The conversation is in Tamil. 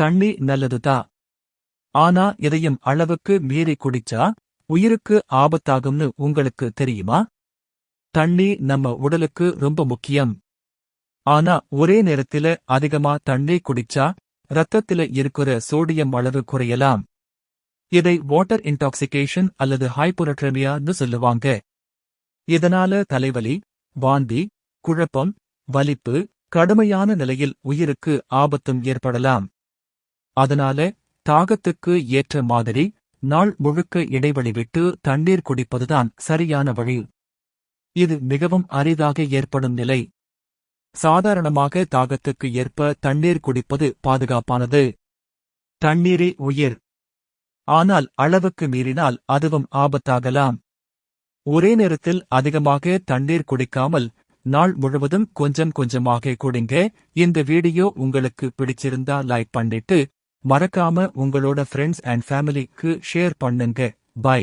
தண்ணி நல்லதுதான். ஆனா இதையும் அளவுக்கு மீறி குடிச்சா உயிருக்கு ஆபத்தாகும்னு உங்களுக்கு தெரியுமா? தண்ணி நம்ம உடலுக்கு ரொம்ப முக்கியம். ஆனா ஒரே நேரத்தில அதிகமா தண்ணி குடிச்சா ரத்தத்தில இருக்கிற சோடியம் அளவு குறையலாம். இதை வாட்டர் இன்டாக்சிகேஷன் அல்லது ஹைப்போனட்ரெமியான்னு சொல்லுவாங்க. இதனால தலைவலி, வாந்தி, குழப்பம், வலிப்பு, கடுமையான நிலையில் உயிருக்கு ஆபத்தும் ஏற்படலாம். அதனால தாகத்துக்கு ஏற்ற மாதிரி நாள் முழுக்க இடைவெளி விட்டு தண்ணீர் குடிப்பதுதான் சரியான வழி. இது மிகவும் அரிதாக ஏற்படும் நிலை. சாதாரணமாக தாகத்துக்கு ஏற்ப தண்ணீர் குடிப்பது பாதுகாப்பானது. தண்ணீரே உயிர். ஆனால் அளவுக்கு மீறினால் அதுவும் ஆபத்தாகலாம். ஒரே நேரத்தில் அதிகமாக தண்ணீர் குடிக்காமல் நாள் முழுவதும் கொஞ்சம் கொஞ்சமாக குடிங்க. இந்த வீடியோ உங்களுக்கு பிடிச்சிருந்தா லைக் பண்ணிட்டு மறக்காம உங்களோட ஃப்ரெண்ட்ஸ் அண்ட் ஃபேமிலிக்கு ஷேர் பண்ணுங்க. பை.